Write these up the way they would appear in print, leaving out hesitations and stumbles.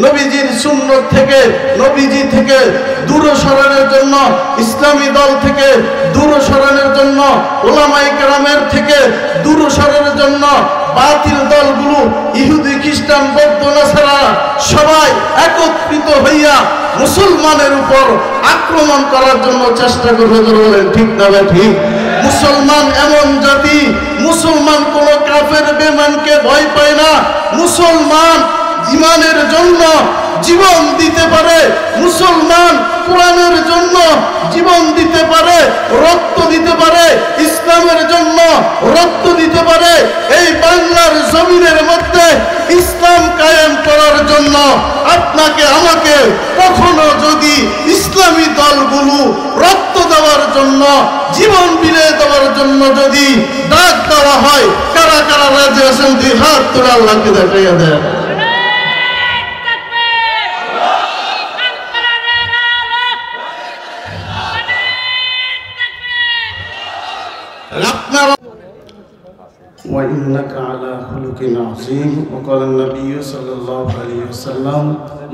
নবীজির সুন্নত থেকে, নবীজি থেকে দূরে সরানোর জন্য, ইসলামী দল থেকে দূরে সরানোর জন্য, ওলামায়ে কেরামের থেকে দূরে সরানোর জন্য বাতিল দলগুলো, ইহুদি, খ্রিস্টান, বৌদ্ধ, নাসারা সবাই একত্রিত হইয়া মুসলমানের উপর আক্রমণ করার জন্য চেষ্টা করবে। বলেন ঠিক না ঠিক? মুসলমান এমন জাতি, মুসলমান কোন কাফের বেঈমানকে ভয় পায় না। মুসলমান ঈমানের জন্য জীবন দিতে পারে, মুসলমান কোরআনের জন্য জীবন দিতে পারে, রক্ত দিতে পারে, ইসলামের জন্য রক্ত দিতে পারে। এই বাংলার জমিনের মধ্যে ইসলাম কায়েম করার জন্য আপনাকে আমাকে কখনো যদি ইসলামী দলগুলো রক্ত দেওয়ার জন্য, জীবন বিলিয়ে দেওয়ার জন্য যদি ডাক দেওয়া হয়, কারা কারা রাজি আছেন? দুই হাত তুলে আল্লাহকে দেখাইয়া দেন। وإنك على خلق عظيم وقال النبي صلى الله عليه وسلم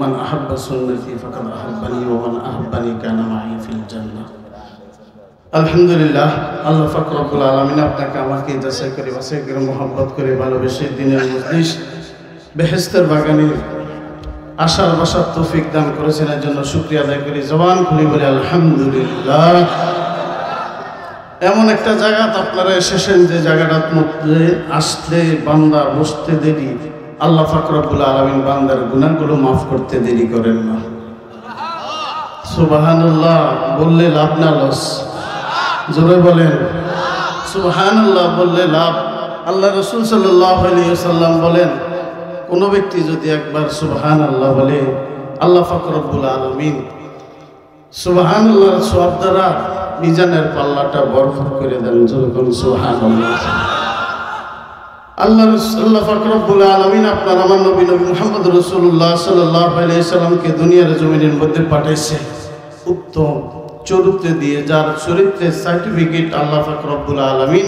من أحب سنتي فقد أحبني ومن أحبني كان معي في الجنة। আলহামদুলিল্লাহ, আল্লাহ পাক রব্বুল আলামিন আপনাকে আমাকে যাচাই করে বাছাই করে মহব্বত করে ভালোবেসে দিনের মজলিস বেহেশতের বাগানে আশার বাসার তৌফিক দান করেছেন। এর জন্য শুকরিয়া আদায় করি, জবান খুলে বলি আলহামদুলিল্লাহ। এমন একটা জায়গা আপনারা এসেছেন যে জায়গাটার মধ্যে আসলে বান্দা বসতে দেরি, আল্লাহ পাক রব্বুল আলামিন বান্দার গুনাহগুলো মাফ করতে দেরি করেন না। সুবহানাল্লাহ বললে লাভ না লস? জোরে বলেন সুবহানাল্লাহ বললে লাভ। আল্লাহ রাসূল সাল্লাল্লাহু আলাইহি ওয়াসাল্লাম বলেন, কোন ব্যক্তি যদি একবার সুবহানাল্লাহ বলে, আল্লাহ পাক রব্বুল আলামিন সুবহানাল্লাহর সওয়াব দ্বারা মিজানের পাল্লাটা বরফর করে দেন। যখন সুবহানাল্লাহ, আল্লাহ পাক রব্বুল আলামিন আপনার আমার নবী মুহাম্মদ রাসূলুল্লাহ সাল্লাল্লাহু আলাইহি ওয়াসাল্লামকে দুনিয়ার জমিনের মধ্যে পাঠাইছে উত্তম চরিত্র দিয়ে, যার চরিত্রের সার্টিফিকেট আল্লাহ পাক রব্বুল আলামিন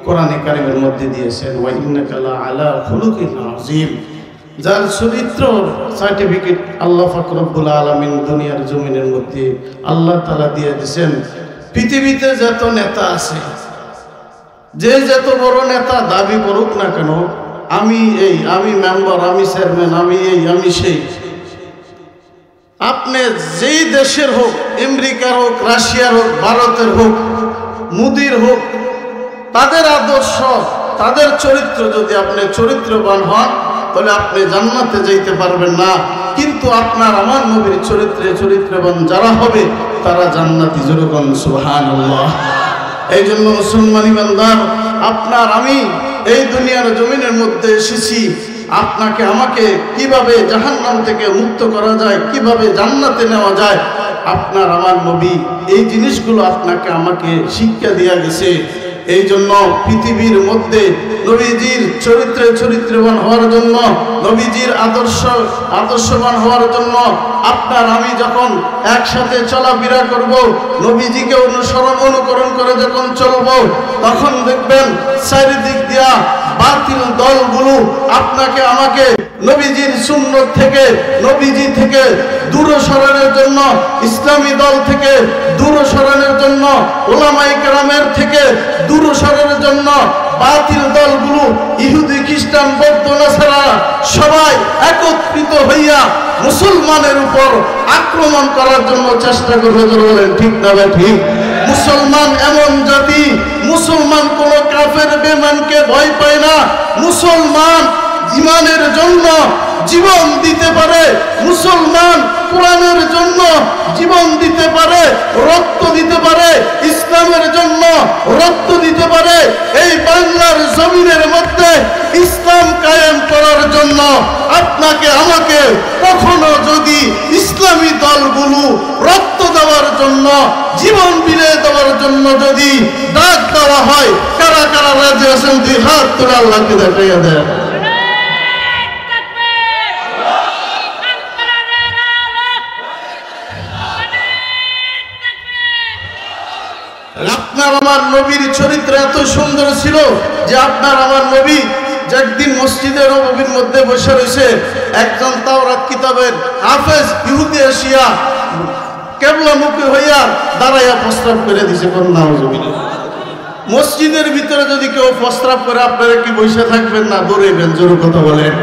কোরআনে কারিমের মধ্যে দিয়েছেন। ওয়া ইন্নাকা লা আলা খুলুকিন আযীম, যার চরিত্র সার্টিফিকেট আল্লাহ পাক রব্বুল আলামিন দুনিয়ার জমিনের মধ্যে আল্লাহ তাআলা দিয়ে দিয়েছেন। পৃথিবীতে যত নেতা আছে, যে যত বড় নেতা দাবি করুক না কেন, আমি এই, আমি মেম্বার, আমি চেয়ারম্যান, আমি এই, আমি সেই, আপনি যেই দেশের হোক, আমেরিকার হোক, রাশিয়ার হোক, ভারতের হোক, মোদির হোক, তাদের আদর্শ, তাদের চরিত্র যদি আপনি চরিত্রবান হন, তাহলে আপনি জান্নাতে যাইতে পারবেন না। কিন্তু আপনার আমার নবীর চরিত্রে চরিত্রবান যারা হবে তারা জান্নাতি। যেরকম সুবহানাল্লাহ। এই জন্য মুসলমান ইমানদার, আপনার আমি এই দুনিয়ার জমিনের মধ্যে এসেছি আপনাকে আমাকে কিভাবে জাহান্নাম থেকে মুক্ত করা যায়, কিভাবে জান্নাতে নেওয়া যায়, আপনার আমার নবী এই জিনিসগুলো আপনাকে আমাকে শিক্ষা দিয়া গেছে। এই জন্য পৃথিবীর মধ্যে নবীজির চরিত্রে চরিত্রবান হওয়ার জন্য, নবীজির আদর্শবান হওয়ার জন্য আপনার আমি যখন একসাথে চলাফেরা করব, নবীজিকে অনুকরণ করে যখন চলব, তখন দেখবেন চারিদিক দিয়া বাতিল দলগুলো আপনাকে আমাকে নবীজির সুন্নত থেকে, নবীজি থেকে দূরে সরানোর জন্য, ইসলামী দল থেকে দূরে সরানোর জন্য, ওলামায়ে কেরামের থেকে দূরে সরানোর জন্য বাতিল দলগুলো, ইহুদি, খ্রিস্টান, বৌদ্ধ, নাসারা সবাই একত্রিত হইয়া মুসলমানের উপর আক্রমণ করার জন্য চেষ্টা করবে। বলেন ঠিক না ঠিক? মুসলমান এমন জাতি, মুসলমান কোন কাফের বেঈমানকে ভয় পায় না। মুসলমান ঈমানের জন্য জীবন দিতে পারে, মুসলমান কোরআনের জন্য জীবন দিতে পারে, রক্ত দিতে পারে, ইসলামের জন্য রক্ত দিতে পারে। এই বাংলার জমিনের মধ্যে ইসলাম কায়েম করার জন্য আপনাকে আমাকে কখনো যদি ইসলামী দলগুলো রক্ত দেওয়ার জন্য, জীবন বিলিয়ে দেওয়ার জন্য যদি ডাক দেওয়া হয়, কারা কারা রাজি আছেন? দুই হাত তুলে আল্লাহকে দেখাইয়া দেন। আপনার আমার নবীর চরিত্র এত সুন্দর ছিল যে আপনার আমার নবী যে একদিন মসজিদের নববীর মধ্যে বসে রয়েছে একজন তাওরাত কিতাবের হাফেজ ইহুদি এশিয়া কেবলামুখী হইয়া দাঁড়াইয়া প্রস্তাব করে দিছে নাউজুবিল্লাহ। মসজিদের ভিতরে যদি কেউ প্রস্তাব করে আপনারা কি বসে থাকবেন না দৌড়াইবেন? জোর কথা বলেন।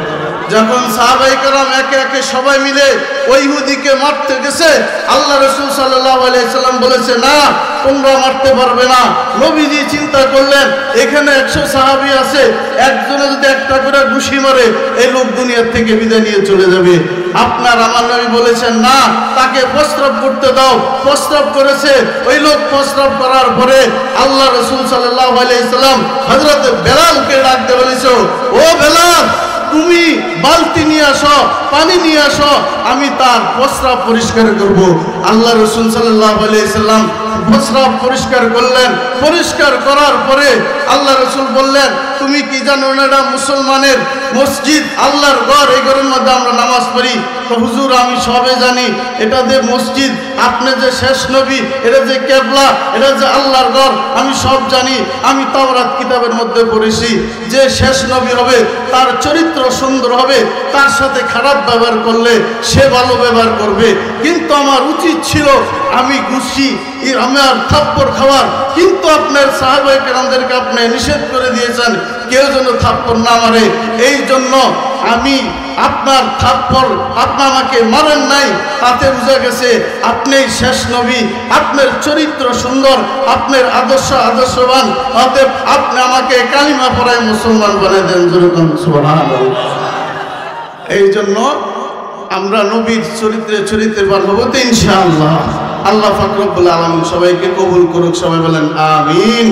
যখন সাহাবায়ে কেরাম একে একে সবাই মিলে ওই ইহুদিকে মারতে গেছে, আল্লাহ রাসূল সাল্লাল্লাহু আলাইহি সাল্লাম বলেছে না, তোমরা মারতে পারবে না। নবীজি চিন্তা করলেন এখানে 100 সাহাবী আছে, একজনে যদি একটা করে ঘুষি মারে এই লোক দুনিয়ার থেকে বিদায় নিয়ে চলে যাবে। আপনার আমার নবী বলেছেন না, তাকে প্রস্তাব করতে দাও। প্রস্তাব করেছে, ওই লোক প্রস্তাব করার পরে আল্লাহ রাসূল সাল্লাল্লাহু আলাইহি সাল্লাম হযরত বেলালকে ডাকতে বলেছে, ও বেলাল, তুমি বালতি নিয়ে আসো, পানি নিয়ে আসো, আমি তার প্রস্রাব পরিষ্কার করব। আল্লাহ রাসূল সাল্লাল্লাহু আলাইহি সাল্লাম প্রস্রাব পরিষ্কার করলেন। পরিষ্কার করার পরে আল্লাহ রাসূল বললেন, তুমি কি জানো না এটা মুসলমানের মসজিদ, আল্লাহর ঘর, এই ঘরের মধ্যে আমরা নামাজ পড়ি? তো হুজুর আমি সবে জানি, এটা যে মসজিদ, আপনি যে শেষ নবী, এটা যে কেবলা, এটা যে আল্লাহর ঘর, আমি সব জানি। আমি তাওরাত কিতাবের মধ্যে পড়েছি যে শেষ নবী হবে তার চরিত্র সুন্দর হবে, তার সাথে খারাপ ব্যবহার করলে সে ভালো ব্যবহার করবে। কিন্তু আমার উচিত ছিল আমি ঘুষি আমার থাপ্পড় খাওয়ার, কিন্তু আপনার সাহাবায়ে কেরামদেরকে আপনি নিষেধ করে দিয়েছেন কেউ যেন থাপ্পড় না মারে। এই জন্য আমি আপনার থাপ্পড়, আপনি আমাকে মারেন নাই, তাতে বোঝা গেছে আপনি শেষ নবী, আপনার চরিত্র সুন্দর, আপনার আদর্শবান, অতএব আপনি আমাকে কালিমা পড়ায় মুসলমান বানিয়ে দেন। যেরকম সুবহানাল্লাহ। এই জন্য আমরা নবীর চরিত্রবান হব তো ইনশাআল্লাহ। আল্লাহ পাক রব্বুল আলামিন সবাইকে কবুল করুক, সবাই বলেন আমিন।